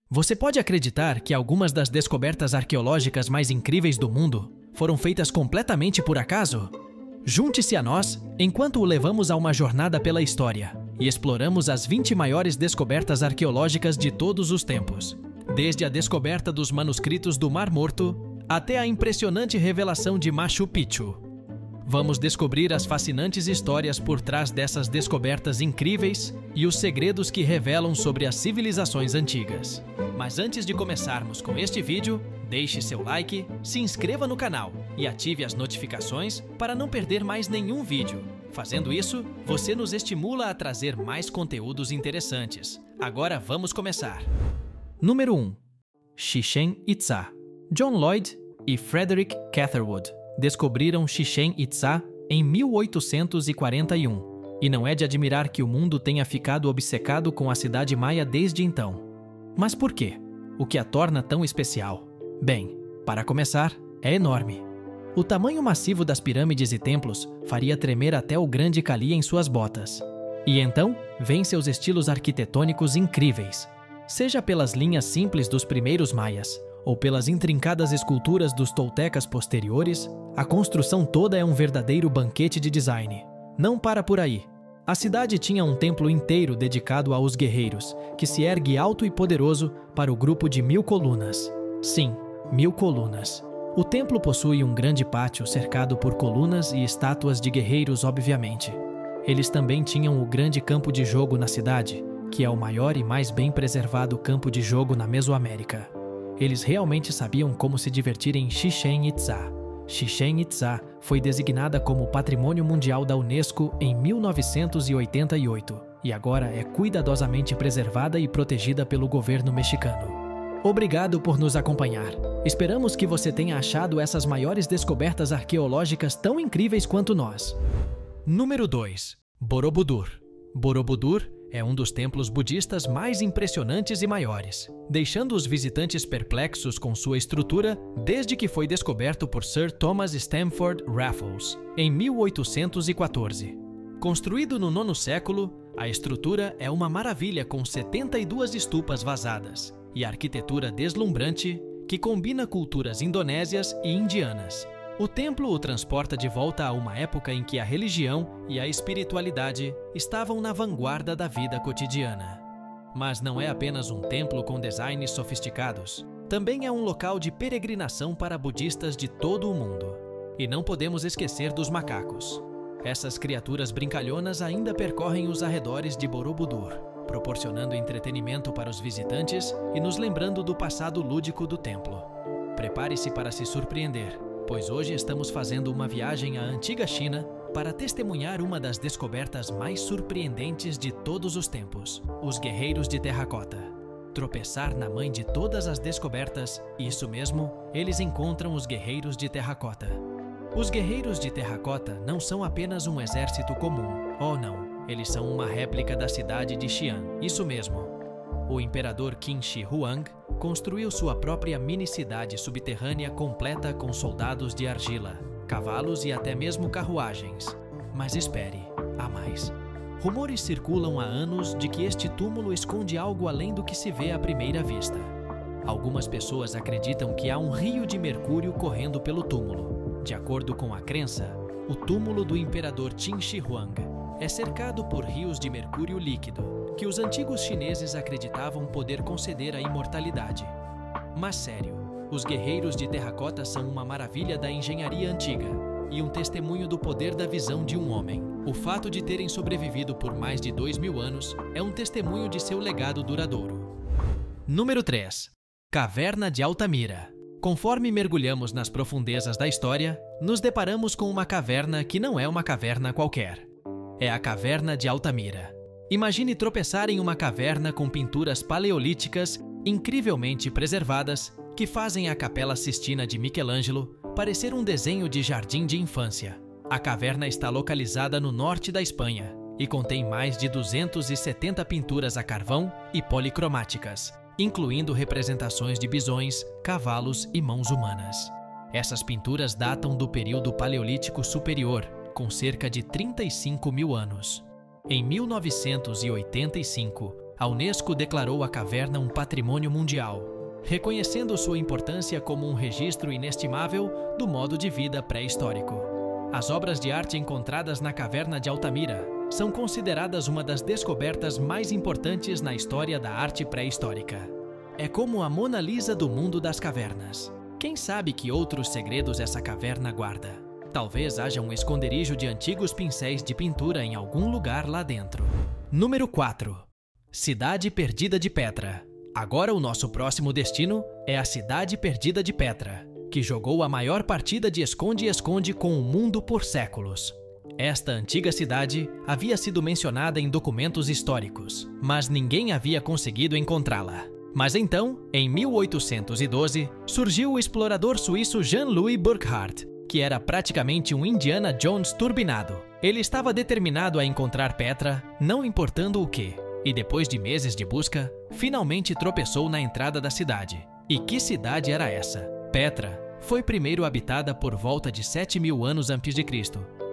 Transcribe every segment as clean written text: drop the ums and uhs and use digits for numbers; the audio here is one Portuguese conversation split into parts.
Você pode acreditar que algumas das descobertas arqueológicas mais incríveis do mundo foram feitas completamente por acaso? Junte-se a nós enquanto o levamos a uma jornada pela história e exploramos as 20 maiores descobertas arqueológicas de todos os tempos, desde a descoberta dos manuscritos do Mar Morto até a impressionante revelação de Machu Picchu. Vamos descobrir as fascinantes histórias por trás dessas descobertas incríveis e os segredos que revelam sobre as civilizações antigas. Mas antes de começarmos com este vídeo, deixe seu like, se inscreva no canal e ative as notificações para não perder mais nenhum vídeo. Fazendo isso, você nos estimula a trazer mais conteúdos interessantes. Agora vamos começar. Número 1. Chichén Itzá. John Lloyd e Frederick Catherwood descobriram Chichén Itzá em 1841, e não é de admirar que o mundo tenha ficado obcecado com a cidade maia desde então. Mas por quê? O que a torna tão especial? Bem, para começar, é enorme. O tamanho massivo das pirâmides e templos faria tremer até o grande Cali em suas botas. E então, vem seus estilos arquitetônicos incríveis, seja pelas linhas simples dos primeiros maias, ou pelas intrincadas esculturas dos toltecas posteriores, a construção toda é um verdadeiro banquete de design. Não para por aí. A cidade tinha um templo inteiro dedicado aos guerreiros, que se ergue alto e poderoso para o grupo de 1000 colunas. Sim, 1000 colunas. O templo possui um grande pátio cercado por colunas e estátuas de guerreiros, obviamente. Eles também tinham o grande campo de jogo na cidade, que é o maior e mais bem preservado campo de jogo na Mesoamérica. Eles realmente sabiam como se divertir em Chichén Itzá. Chichén Itzá foi designada como Patrimônio Mundial da Unesco em 1988 e agora é cuidadosamente preservada e protegida pelo governo mexicano. Obrigado por nos acompanhar. Esperamos que você tenha achado essas maiores descobertas arqueológicas tão incríveis quanto nós. Número 2. Borobudur. Borobudur é um dos templos budistas mais impressionantes e maiores, deixando os visitantes perplexos com sua estrutura desde que foi descoberto por Sir Thomas Stamford Raffles em 1814. Construído no 9º século, a estrutura é uma maravilha com 72 estupas vazadas e arquitetura deslumbrante que combina culturas indonésias e indianas. O templo o transporta de volta a uma época em que a religião e a espiritualidade estavam na vanguarda da vida cotidiana. Mas não é apenas um templo com designs sofisticados. Também é um local de peregrinação para budistas de todo o mundo. E não podemos esquecer dos macacos. Essas criaturas brincalhonas ainda percorrem os arredores de Borobudur, proporcionando entretenimento para os visitantes e nos lembrando do passado lúdico do templo. Prepare-se para se surpreender, pois hoje estamos fazendo uma viagem à antiga China para testemunhar uma das descobertas mais surpreendentes de todos os tempos, os guerreiros de terracota. Tropeçar na mãe de todas as descobertas, isso mesmo, eles encontram os guerreiros de terracota. Os guerreiros de terracota não são apenas um exército comum, oh não, eles são uma réplica da cidade de Xi'an, isso mesmo. O imperador Qin Shi Huang construiu sua própria mini-cidade subterrânea completa com soldados de argila, cavalos e até mesmo carruagens. Mas espere, há mais. Rumores circulam há anos de que este túmulo esconde algo além do que se vê à primeira vista. Algumas pessoas acreditam que há um rio de mercúrio correndo pelo túmulo. De acordo com a crença, o túmulo do imperador Qin Shi Huang é cercado por rios de mercúrio líquido, que os antigos chineses acreditavam poder conceder a imortalidade. Mas sério, os guerreiros de terracota são uma maravilha da engenharia antiga e um testemunho do poder da visão de um homem. O fato de terem sobrevivido por mais de 2000 anos é um testemunho de seu legado duradouro. Número 3. Caverna de Altamira. Conforme mergulhamos nas profundezas da história, nos deparamos com uma caverna que não é uma caverna qualquer. É a Caverna de Altamira. Imagine tropeçar em uma caverna com pinturas paleolíticas incrivelmente preservadas que fazem a Capela Sistina de Michelangelo parecer um desenho de jardim de infância. A caverna está localizada no norte da Espanha e contém mais de 270 pinturas a carvão e policromáticas, incluindo representações de bisões, cavalos e mãos humanas. Essas pinturas datam do período Paleolítico Superior, com cerca de 35 mil anos. Em 1985, a Unesco declarou a caverna um patrimônio mundial, reconhecendo sua importância como um registro inestimável do modo de vida pré-histórico. As obras de arte encontradas na caverna de Altamira são consideradas uma das descobertas mais importantes na história da arte pré-histórica. É como a Mona Lisa do mundo das cavernas. Quem sabe que outros segredos essa caverna guarda? Talvez haja um esconderijo de antigos pincéis de pintura em algum lugar lá dentro. Número 4. Cidade Perdida de Petra. Agora o nosso próximo destino é a Cidade Perdida de Petra, que jogou a maior partida de esconde-esconde com o mundo por séculos. Esta antiga cidade havia sido mencionada em documentos históricos, mas ninguém havia conseguido encontrá-la. Mas então, em 1812, surgiu o explorador suíço Jean-Louis Burckhardt, que era praticamente um Indiana Jones turbinado. Ele estava determinado a encontrar Petra, não importando o que, e depois de meses de busca, finalmente tropeçou na entrada da cidade. E que cidade era essa? Petra foi primeiro habitada por volta de 7.000 anos a.C.,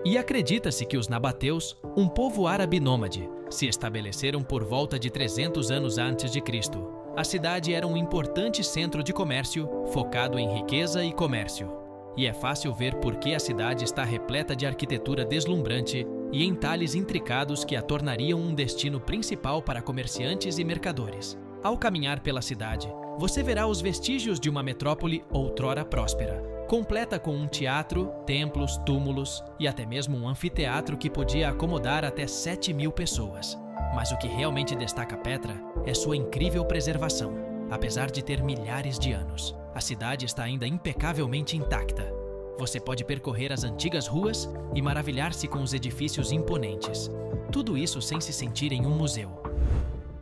e acredita-se que os nabateus, um povo árabe nômade, se estabeleceram por volta de 300 anos antes de Cristo. A cidade era um importante centro de comércio, focado em riqueza e comércio. E é fácil ver por que a cidade está repleta de arquitetura deslumbrante e entalhes intricados que a tornariam um destino principal para comerciantes e mercadores. Ao caminhar pela cidade, você verá os vestígios de uma metrópole outrora próspera, completa com um teatro, templos, túmulos e até mesmo um anfiteatro que podia acomodar até 7.000 pessoas. Mas o que realmente destaca Petra é sua incrível preservação. Apesar de ter milhares de anos, a cidade está ainda impecavelmente intacta. Você pode percorrer as antigas ruas e maravilhar-se com os edifícios imponentes. Tudo isso sem se sentir em um museu.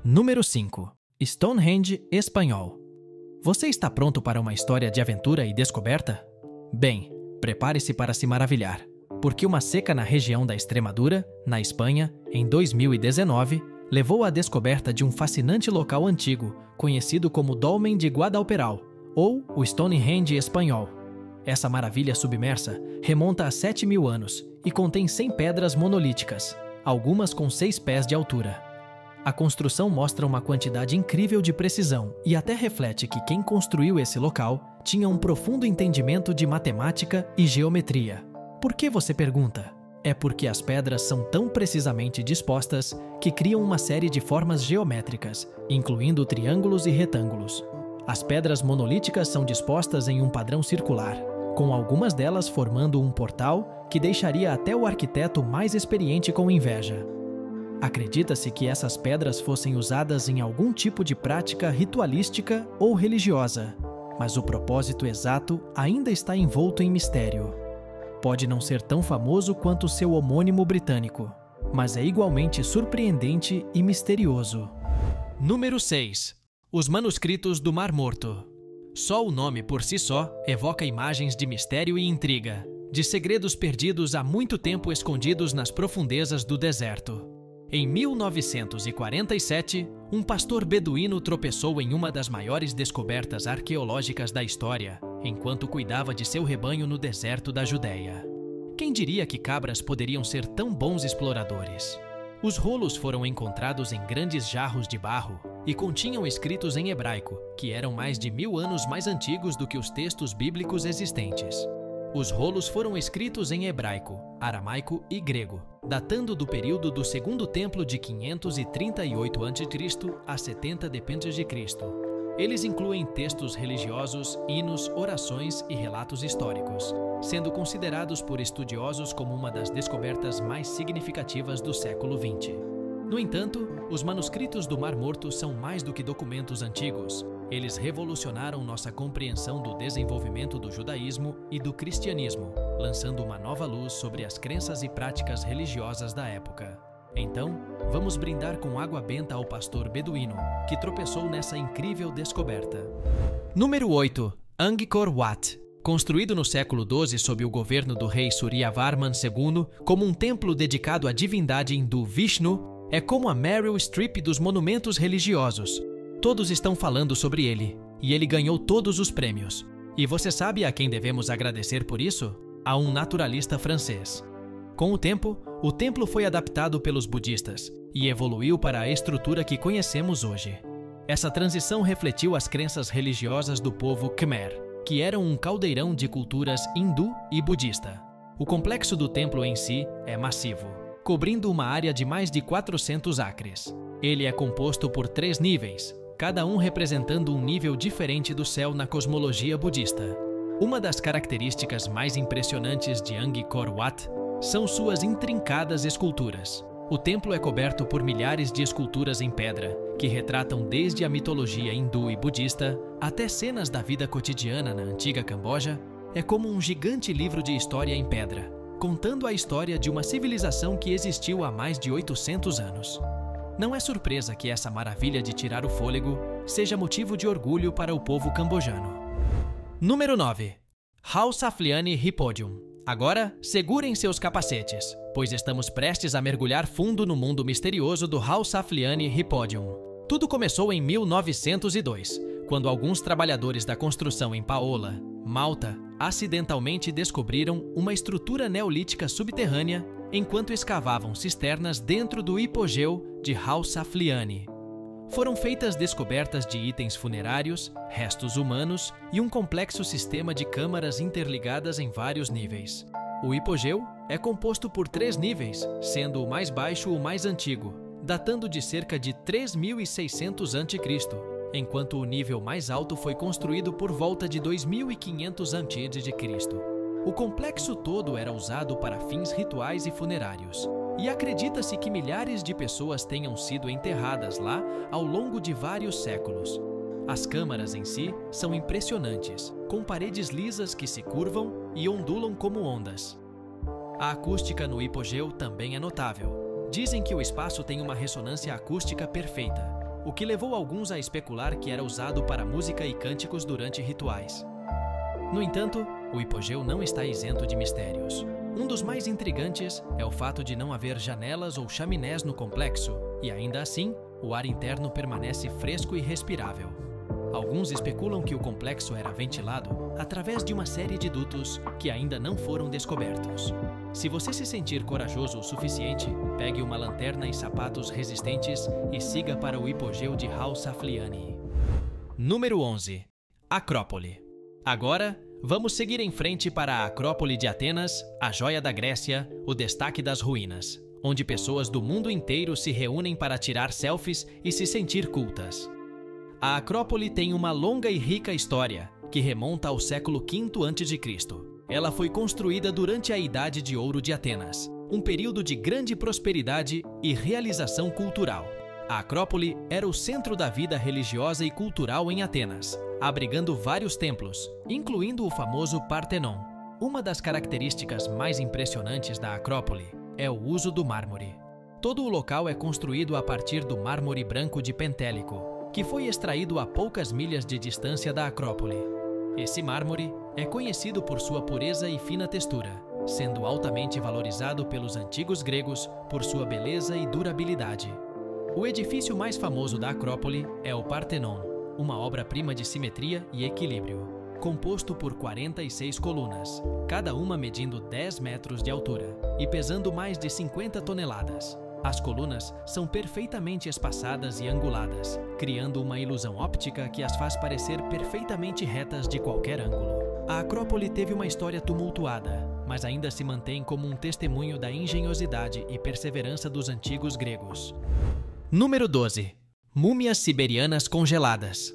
Número 5. Stonehenge espanhol. Você está pronto para uma história de aventura e descoberta? Bem, prepare-se para se maravilhar, porque uma seca na região da Extremadura, na Espanha, em 2019, levou à descoberta de um fascinante local antigo, conhecido como Dolmen de Guadalperal, ou o Stonehenge espanhol. Essa maravilha submersa remonta a 7.000 anos e contém 100 pedras monolíticas, algumas com 6 pés de altura. A construção mostra uma quantidade incrível de precisão e até reflete que quem construiu esse local tinha um profundo entendimento de matemática e geometria. Por que, você pergunta? É porque as pedras são tão precisamente dispostas que criam uma série de formas geométricas, incluindo triângulos e retângulos. As pedras monolíticas são dispostas em um padrão circular, com algumas delas formando um portal que deixaria até o arquiteto mais experiente com inveja. Acredita-se que essas pedras fossem usadas em algum tipo de prática ritualística ou religiosa, mas o propósito exato ainda está envolto em mistério. Pode não ser tão famoso quanto seu homônimo britânico, mas é igualmente surpreendente e misterioso. Número 6. Os manuscritos do Mar Morto. Só o nome por si só evoca imagens de mistério e intriga, de segredos perdidos há muito tempo escondidos nas profundezas do deserto. Em 1947, um pastor beduíno tropeçou em uma das maiores descobertas arqueológicas da história, enquanto cuidava de seu rebanho no deserto da Judéia. Quem diria que cabras poderiam ser tão bons exploradores? Os rolos foram encontrados em grandes jarros de barro e continham escritos em hebraico, que eram mais de 1000 anos mais antigos do que os textos bíblicos existentes. Os rolos foram escritos em hebraico, aramaico e grego, datando do período do Segundo Templo de 538 a.C. a 70 d.C. Eles incluem textos religiosos, hinos, orações e relatos históricos, sendo considerados por estudiosos como uma das descobertas mais significativas do século XX. No entanto, os manuscritos do Mar Morto são mais do que documentos antigos. Eles revolucionaram nossa compreensão do desenvolvimento do judaísmo e do cristianismo, lançando uma nova luz sobre as crenças e práticas religiosas da época. Então, vamos brindar com água benta ao pastor beduíno, que tropeçou nessa incrível descoberta. Número 8. Angkor Wat. Construído no século XII sob o governo do rei Suryavarman II como um templo dedicado à divindade hindu Vishnu, é como a Meryl Streep dos monumentos religiosos. Todos estão falando sobre ele, e ele ganhou todos os prêmios. E você sabe a quem devemos agradecer por isso? A um naturalista francês. Com o tempo, o templo foi adaptado pelos budistas e evoluiu para a estrutura que conhecemos hoje. Essa transição refletiu as crenças religiosas do povo Khmer, que eram um caldeirão de culturas hindu e budista. O complexo do templo em si é massivo, cobrindo uma área de mais de 400 acres. Ele é composto por 3 níveis, cada um representando um nível diferente do céu na cosmologia budista. Uma das características mais impressionantes de Angkor Wat são suas intrincadas esculturas. O templo é coberto por milhares de esculturas em pedra, que retratam desde a mitologia hindu e budista até cenas da vida cotidiana na antiga Camboja. É como um gigante livro de história em pedra, contando a história de uma civilização que existiu há mais de 800 anos. Não é surpresa que essa maravilha de tirar o fôlego seja motivo de orgulho para o povo cambojano. Número 9. Hau Safliani Hippodyum. Agora, segurem seus capacetes, pois estamos prestes a mergulhar fundo no mundo misterioso do Hau Safliani Hippodyum. Tudo começou em 1902, quando alguns trabalhadores da construção em Paola, Malta, acidentalmente descobriram uma estrutura neolítica subterrânea enquanto escavavam cisternas dentro do hipogeu de Hau Safliani. Foram feitas descobertas de itens funerários, restos humanos e um complexo sistema de câmaras interligadas em vários níveis. O hipogeu é composto por 3 níveis, sendo o mais baixo o mais antigo, datando de cerca de 3600 a.C., enquanto o nível mais alto foi construído por volta de 2500 a.C. O complexo todo era usado para fins rituais e funerários, e acredita-se que milhares de pessoas tenham sido enterradas lá ao longo de vários séculos. As câmaras em si são impressionantes, com paredes lisas que se curvam e ondulam como ondas. A acústica no hipogeu também é notável. Dizem que o espaço tem uma ressonância acústica perfeita, o que levou alguns a especular que era usado para música e cânticos durante rituais. No entanto, o hipogeu não está isento de mistérios. Um dos mais intrigantes é o fato de não haver janelas ou chaminés no complexo, e ainda assim, o ar interno permanece fresco e respirável. Alguns especulam que o complexo era ventilado através de uma série de dutos que ainda não foram descobertos. Se você se sentir corajoso o suficiente, pegue uma lanterna e sapatos resistentes e siga para o hipogeu de Hau Safliani. Número 11. Acrópole. Agora, vamos seguir em frente para a Acrópole de Atenas, a joia da Grécia, o destaque das ruínas, onde pessoas do mundo inteiro se reúnem para tirar selfies e se sentir cultas. A Acrópole tem uma longa e rica história, que remonta ao século V a.C. Ela foi construída durante a Idade de Ouro de Atenas, um período de grande prosperidade e realização cultural. A Acrópole era o centro da vida religiosa e cultural em Atenas, abrigando vários templos, incluindo o famoso Partenon. Uma das características mais impressionantes da Acrópole é o uso do mármore. Todo o local é construído a partir do mármore branco de Pentélico, que foi extraído a poucas milhas de distância da Acrópole. Esse mármore é conhecido por sua pureza e fina textura, sendo altamente valorizado pelos antigos gregos por sua beleza e durabilidade. O edifício mais famoso da Acrópole é o Partenon, uma obra-prima de simetria e equilíbrio, composto por 46 colunas, cada uma medindo 10 metros de altura e pesando mais de 50 toneladas. As colunas são perfeitamente espaçadas e anguladas, criando uma ilusão óptica que as faz parecer perfeitamente retas de qualquer ângulo. A Acrópole teve uma história tumultuada, mas ainda se mantém como um testemunho da engenhosidade e perseverança dos antigos gregos. Número 12. Múmias siberianas congeladas.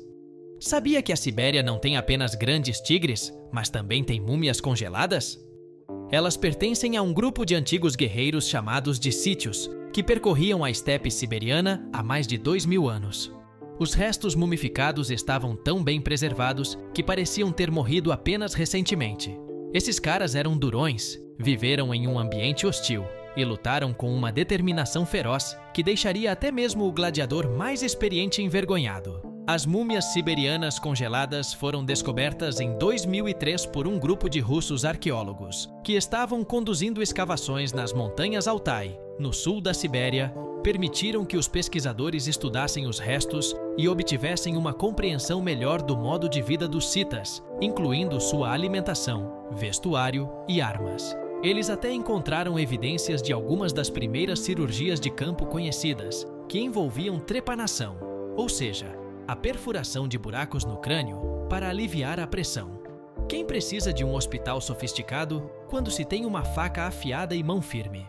Sabia que a Sibéria não tem apenas grandes tigres, mas também tem múmias congeladas? Elas pertencem a um grupo de antigos guerreiros chamados de sítios, que percorriam a estepe siberiana há mais de 2000 anos. Os restos mumificados estavam tão bem preservados que pareciam ter morrido apenas recentemente. Esses caras eram durões, viveram em um ambiente hostil e lutaram com uma determinação feroz que deixaria até mesmo o gladiador mais experiente envergonhado. As múmias siberianas congeladas foram descobertas em 2003 por um grupo de russos arqueólogos, que estavam conduzindo escavações nas montanhas Altai, no sul da Sibéria, permitiram que os pesquisadores estudassem os restos e obtivessem uma compreensão melhor do modo de vida dos citas, incluindo sua alimentação, vestuário e armas. Eles até encontraram evidências de algumas das primeiras cirurgias de campo conhecidas, que envolviam trepanação, ou seja, a perfuração de buracos no crânio para aliviar a pressão. Quem precisa de um hospital sofisticado quando se tem uma faca afiada e mão firme?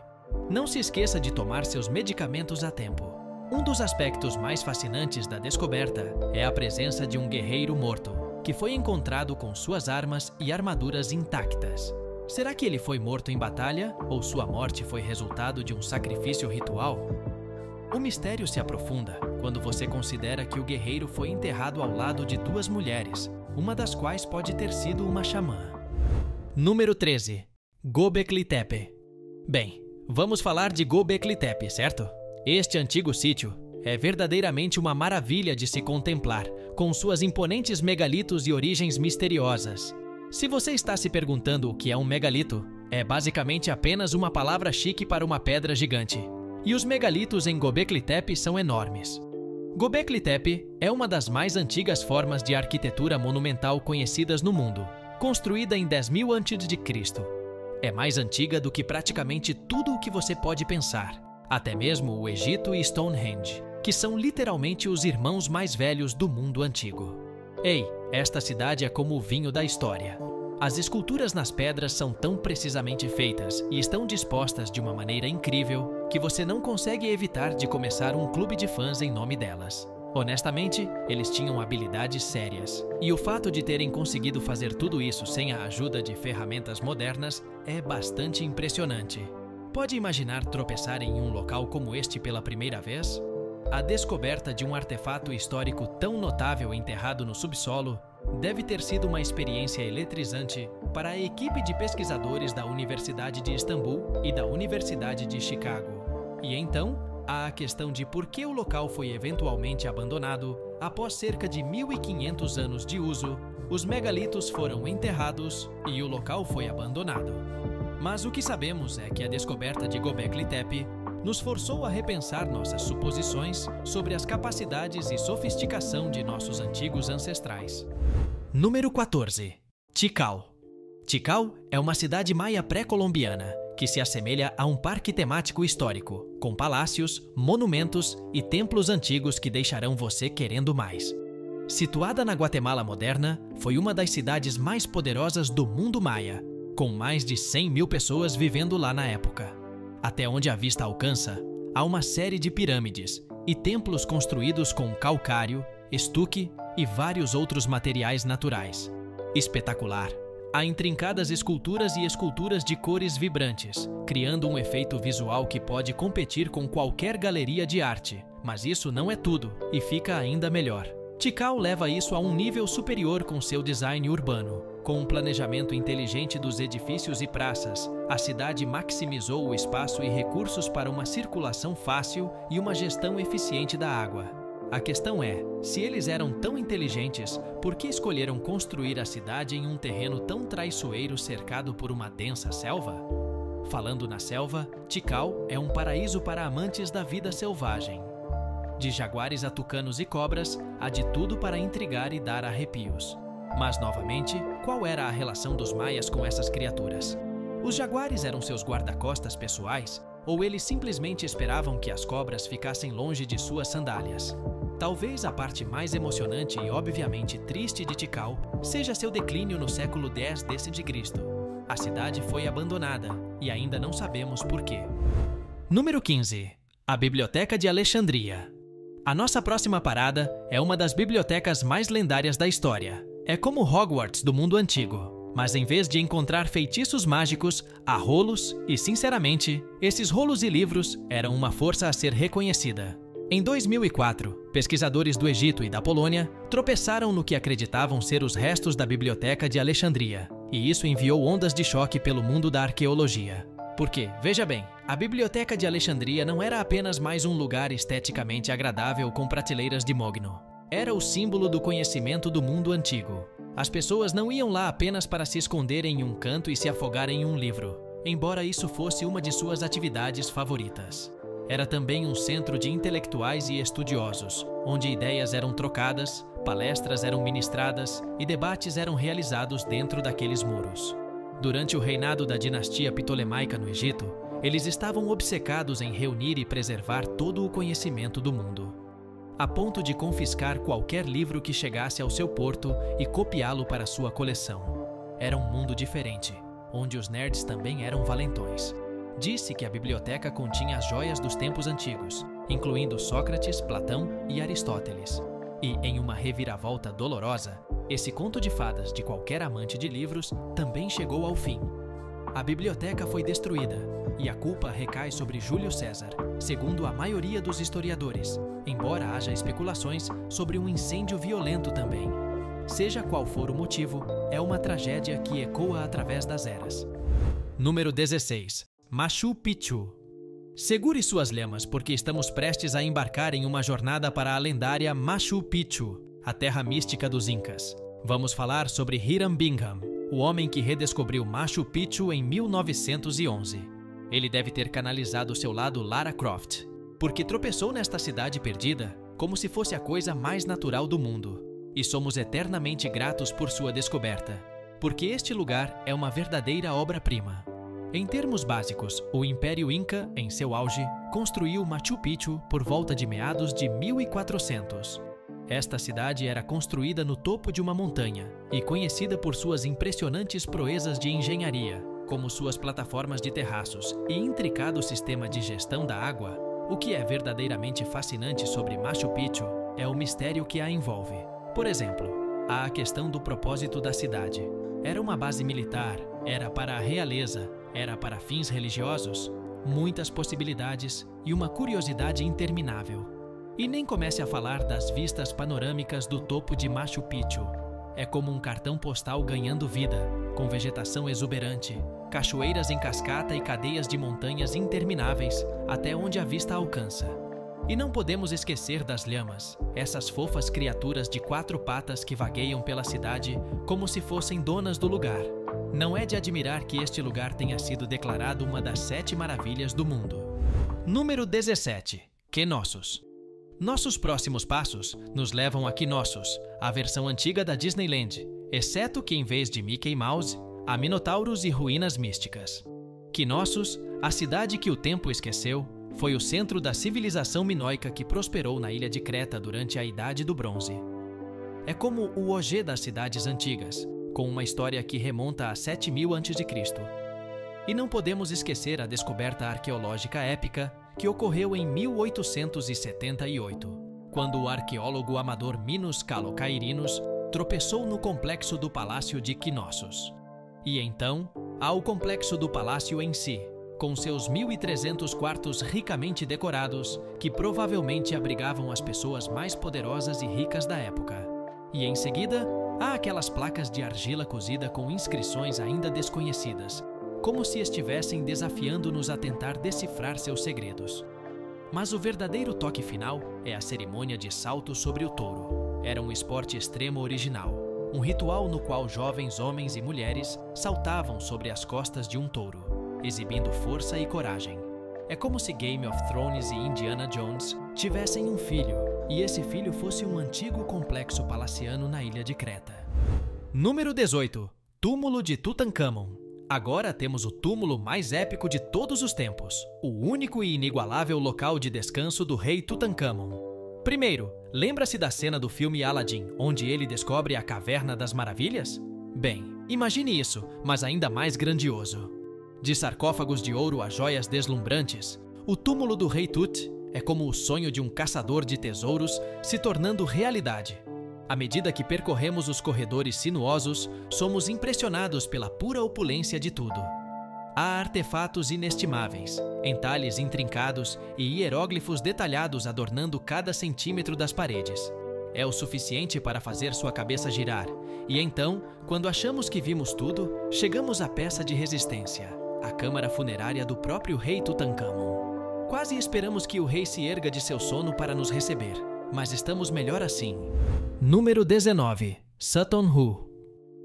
Não se esqueça de tomar seus medicamentos a tempo. Um dos aspectos mais fascinantes da descoberta é a presença de um guerreiro morto, que foi encontrado com suas armas e armaduras intactas. Será que ele foi morto em batalha ou sua morte foi resultado de um sacrifício ritual? O mistério se aprofunda quando você considera que o guerreiro foi enterrado ao lado de duas mulheres, uma das quais pode ter sido uma xamã. Número 13. Göbekli Tepe. Bem, vamos falar de Göbekli Tepe, certo? Este antigo sítio é verdadeiramente uma maravilha de se contemplar, com suas imponentes megalitos e origens misteriosas. Se você está se perguntando o que é um megalito, é basicamente apenas uma palavra chique para uma pedra gigante. E os megalitos em Göbekli Tepe são enormes. Göbekli Tepe é uma das mais antigas formas de arquitetura monumental conhecidas no mundo, construída em 10.000 a.C. É mais antiga do que praticamente tudo o que você pode pensar, até mesmo o Egito e Stonehenge, que são literalmente os irmãos mais velhos do mundo antigo. Ei, esta cidade é como o vinho da história. As esculturas nas pedras são tão precisamente feitas e estão dispostas de uma maneira incrível que você não consegue evitar de começar um clube de fãs em nome delas. Honestamente, eles tinham habilidades sérias, e o fato de terem conseguido fazer tudo isso sem a ajuda de ferramentas modernas é bastante impressionante. Pode imaginar tropeçar em um local como este pela primeira vez? A descoberta de um artefato histórico tão notável enterrado no subsolo deve ter sido uma experiência eletrizante para a equipe de pesquisadores da Universidade de Istambul e da Universidade de Chicago. E então, há a questão de por que o local foi eventualmente abandonado. Após cerca de 1.500 anos de uso, os megalitos foram enterrados e o local foi abandonado. Mas o que sabemos é que a descoberta de Göbekli Tepe nos forçou a repensar nossas suposições sobre as capacidades e sofisticação de nossos antigos ancestrais. Número 14. Tikal. Tikal é uma cidade maia pré-colombiana que se assemelha a um parque temático histórico, com palácios, monumentos e templos antigos que deixarão você querendo mais. Situada na Guatemala moderna, foi uma das cidades mais poderosas do mundo maia, com mais de 100.000 pessoas vivendo lá na época. Até onde a vista alcança, há uma série de pirâmides e templos construídos com calcário, estuque e vários outros materiais naturais. Espetacular! Há intrincadas esculturas e esculturas de cores vibrantes, criando um efeito visual que pode competir com qualquer galeria de arte. Mas isso não é tudo, e fica ainda melhor. Tikal leva isso a um nível superior com seu design urbano. Com um planejamento inteligente dos edifícios e praças, a cidade maximizou o espaço e recursos para uma circulação fácil e uma gestão eficiente da água. A questão é, se eles eram tão inteligentes, por que escolheram construir a cidade em um terreno tão traiçoeiro cercado por uma densa selva? Falando na selva, Tikal é um paraíso para amantes da vida selvagem. De jaguares a tucanos e cobras, há de tudo para intrigar e dar arrepios. Mas, novamente, qual era a relação dos maias com essas criaturas? Os jaguares eram seus guarda-costas pessoais? Ou eles simplesmente esperavam que as cobras ficassem longe de suas sandálias? Talvez a parte mais emocionante e obviamente triste de Tikal seja seu declínio no século X d.C. A cidade foi abandonada e ainda não sabemos por quê. Número 15. A Biblioteca de Alexandria. A nossa próxima parada é uma das bibliotecas mais lendárias da história. É como Hogwarts do mundo antigo, mas em vez de encontrar feitiços mágicos, há rolos e, sinceramente, esses rolos e livros eram uma força a ser reconhecida. Em 2004, pesquisadores do Egito e da Polônia tropeçaram no que acreditavam ser os restos da Biblioteca de Alexandria, e isso enviou ondas de choque pelo mundo da arqueologia. Porque, veja bem, a Biblioteca de Alexandria não era apenas mais um lugar esteticamente agradável com prateleiras de mogno. Era o símbolo do conhecimento do mundo antigo. As pessoas não iam lá apenas para se esconder em um canto e se afogar em um livro, embora isso fosse uma de suas atividades favoritas. Era também um centro de intelectuais e estudiosos, onde ideias eram trocadas, palestras eram ministradas e debates eram realizados dentro daqueles muros. Durante o reinado da dinastia Ptolemaica no Egito, eles estavam obcecados em reunir e preservar todo o conhecimento do mundo, a ponto de confiscar qualquer livro que chegasse ao seu porto e copiá-lo para sua coleção. Era um mundo diferente, onde os nerds também eram valentões. Disse que a biblioteca continha as joias dos tempos antigos, incluindo Sócrates, Platão e Aristóteles. E, em uma reviravolta dolorosa, esse conto de fadas de qualquer amante de livros também chegou ao fim. A biblioteca foi destruída, e a culpa recai sobre Júlio César, segundo a maioria dos historiadores, embora haja especulações sobre um incêndio violento também. Seja qual for o motivo, é uma tragédia que ecoa através das eras. Número 16. Machu Picchu. Segure suas lemas, porque estamos prestes a embarcar em uma jornada para a lendária Machu Picchu, a terra mística dos Incas. Vamos falar sobre Hiram Bingham, o homem que redescobriu Machu Picchu em 1911. Ele deve ter canalizado seu lado Lara Croft, porque tropeçou nesta cidade perdida como se fosse a coisa mais natural do mundo. E somos eternamente gratos por sua descoberta, porque este lugar é uma verdadeira obra-prima. Em termos básicos, o Império Inca, em seu auge, construiu Machu Picchu por volta de meados de 1400. Esta cidade era construída no topo de uma montanha e conhecida por suas impressionantes proezas de engenharia, como suas plataformas de terraços e intricado sistema de gestão da água. O que é verdadeiramente fascinante sobre Machu Picchu é o mistério que a envolve. Por exemplo, há a questão do propósito da cidade. Era uma base militar? Era para a realeza? Era para fins religiosos? Muitas possibilidades e uma curiosidade interminável. E nem comece a falar das vistas panorâmicas do topo de Machu Picchu. É como um cartão postal ganhando vida, com vegetação exuberante, cachoeiras em cascata e cadeias de montanhas intermináveis até onde a vista alcança. E não podemos esquecer das lhamas, essas fofas criaturas de 4 patas que vagueiam pela cidade como se fossem donas do lugar. Não é de admirar que este lugar tenha sido declarado uma das 7 maravilhas do mundo. Número 17. Knossos. Nossos próximos passos nos levam a Knossos, a versão antiga da Disneyland, exceto que em vez de Mickey Mouse, há minotauros e ruínas místicas. Knossos, a cidade que o tempo esqueceu, foi o centro da civilização minoica que prosperou na ilha de Creta durante a Idade do Bronze. É como o Ogê das cidades antigas, com uma história que remonta a 7000 a.C. E não podemos esquecer a descoberta arqueológica épica que ocorreu em 1878, quando o arqueólogo amador Minos Calocairinos tropeçou no complexo do Palácio de Knossos. E então, há o complexo do palácio em si, com seus 1.300 quartos ricamente decorados, que provavelmente abrigavam as pessoas mais poderosas e ricas da época. E em seguida, há aquelas placas de argila cozida com inscrições ainda desconhecidas, como se estivessem desafiando-nos a tentar decifrar seus segredos. Mas o verdadeiro toque final é a cerimônia de salto sobre o touro. Era um esporte extremo original, um ritual no qual jovens homens e mulheres saltavam sobre as costas de um touro, exibindo força e coragem. É como se Game of Thrones e Indiana Jones tivessem um filho, e esse filho fosse um antigo complexo palaciano na ilha de Creta. Número 18. Túmulo de Tutancâmon. Agora temos o túmulo mais épico de todos os tempos, o único e inigualável local de descanso do rei Tutancâmon. Primeiro, lembra-se da cena do filme Aladdin, onde ele descobre a Caverna das Maravilhas? Bem, imagine isso, mas ainda mais grandioso. De sarcófagos de ouro a joias deslumbrantes, o túmulo do rei Tut é como o sonho de um caçador de tesouros se tornando realidade. À medida que percorremos os corredores sinuosos, somos impressionados pela pura opulência de tudo. Há artefatos inestimáveis, entalhes intrincados e hieróglifos detalhados adornando cada centímetro das paredes. É o suficiente para fazer sua cabeça girar, e então, quando achamos que vimos tudo, chegamos à peça de resistência, a câmara funerária do próprio rei Tutancâmon. Quase esperamos que o rei se erga de seu sono para nos receber, mas estamos melhor assim. Número 19. Sutton Hoo.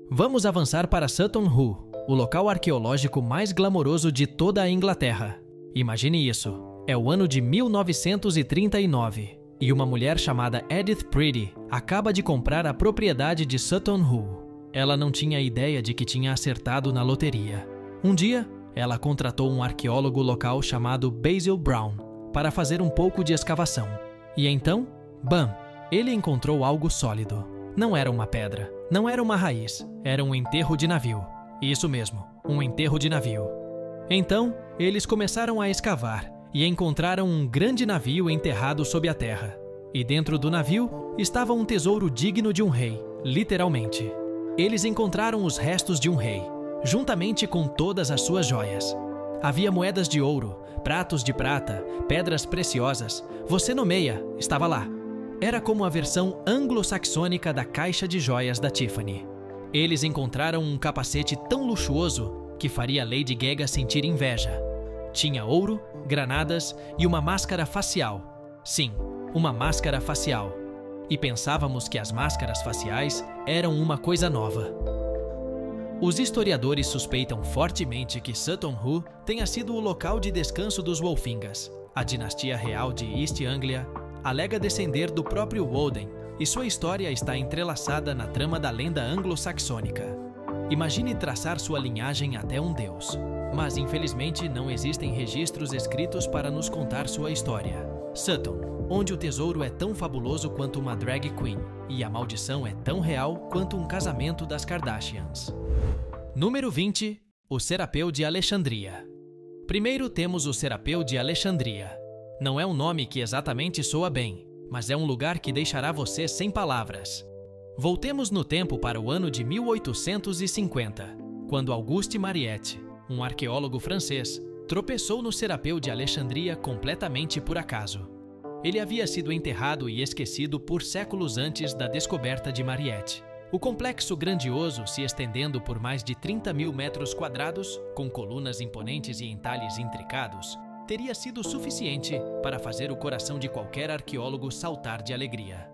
Vamos avançar para Sutton Hoo, o local arqueológico mais glamouroso de toda a Inglaterra. Imagine isso, é o ano de 1939, e uma mulher chamada Edith Pretty acaba de comprar a propriedade de Sutton Hoo. ela não tinha ideia de que tinha acertado na loteria. Um dia, ela contratou um arqueólogo local chamado Basil Brown para fazer um pouco de escavação. E então, bam! Ele encontrou algo sólido. Não era uma pedra, não era uma raiz, era um enterro de navio. Isso mesmo, um enterro de navio. Então, eles começaram a escavar e encontraram um grande navio enterrado sob a terra. E dentro do navio estava um tesouro digno de um rei, literalmente. Eles encontraram os restos de um rei, juntamente com todas as suas joias. Havia moedas de ouro, pratos de prata, pedras preciosas. Você nomeia, estava lá. Era como a versão anglo-saxônica da caixa de joias da Tiffany. Eles encontraram um capacete tão luxuoso que faria Lady Gaga sentir inveja. Tinha ouro, granadas e uma máscara facial. Sim, uma máscara facial. E pensávamos que as máscaras faciais eram uma coisa nova. Os historiadores suspeitam fortemente que Sutton Hoo tenha sido o local de descanso dos Wolfingas. A dinastia real de East Anglia alega descender do próprio Woden, e sua história está entrelaçada na trama da lenda anglo-saxônica. Imagine traçar sua linhagem até um deus. Mas infelizmente não existem registros escritos para nos contar sua história. Sutton, onde o tesouro é tão fabuloso quanto uma drag queen, e a maldição é tão real quanto um casamento das Kardashians. Número 20. O Serapeu de Alexandria. Primeiro temos o Serapeu de Alexandria. Não é um nome que exatamente soa bem, mas é um lugar que deixará você sem palavras. Voltemos no tempo para o ano de 1850, quando Auguste Mariette, um arqueólogo francês, tropeçou no Serapeu de Alexandria completamente por acaso. Ele havia sido enterrado e esquecido por séculos antes da descoberta de Mariette. O complexo grandioso, se estendendo por mais de 30.000 metros quadrados, com colunas imponentes e entalhes intricados, teria sido suficiente para fazer o coração de qualquer arqueólogo saltar de alegria.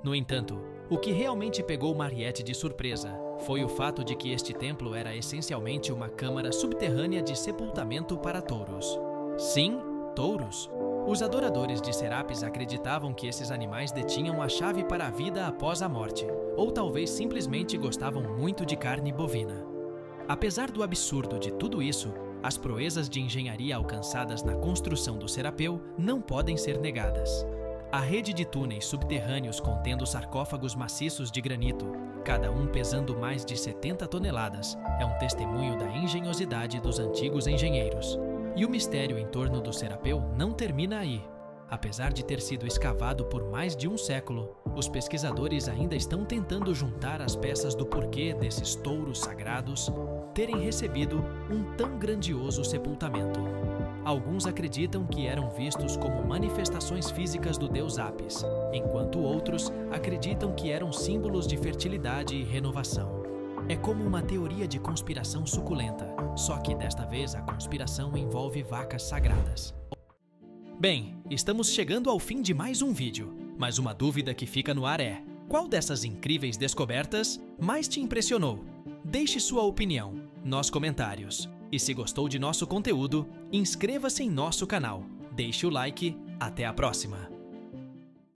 No entanto, o que realmente pegou Mariette de surpresa foi o fato de que este templo era essencialmente uma câmara subterrânea de sepultamento para touros. Sim, touros. Os adoradores de Serapis acreditavam que esses animais detinham a chave para a vida após a morte, ou talvez simplesmente gostavam muito de carne bovina. Apesar do absurdo de tudo isso, as proezas de engenharia alcançadas na construção do Serapeu não podem ser negadas. A rede de túneis subterrâneos contendo sarcófagos maciços de granito, cada um pesando mais de 70 toneladas, é um testemunho da engenhosidade dos antigos engenheiros. E o mistério em torno do Serapeu não termina aí. Apesar de ter sido escavado por mais de um século, os pesquisadores ainda estão tentando juntar as peças do porquê desses touros sagrados terem recebido um tão grandioso sepultamento. Alguns acreditam que eram vistos como manifestações físicas do deus Apis, enquanto outros acreditam que eram símbolos de fertilidade e renovação. É como uma teoria de conspiração suculenta, só que desta vez a conspiração envolve vacas sagradas. Bem, estamos chegando ao fim de mais um vídeo, mas uma dúvida que fica no ar é: qual dessas incríveis descobertas mais te impressionou? Deixe sua opinião nos comentários. E se gostou de nosso conteúdo, inscreva-se em nosso canal, deixe o like, até a próxima!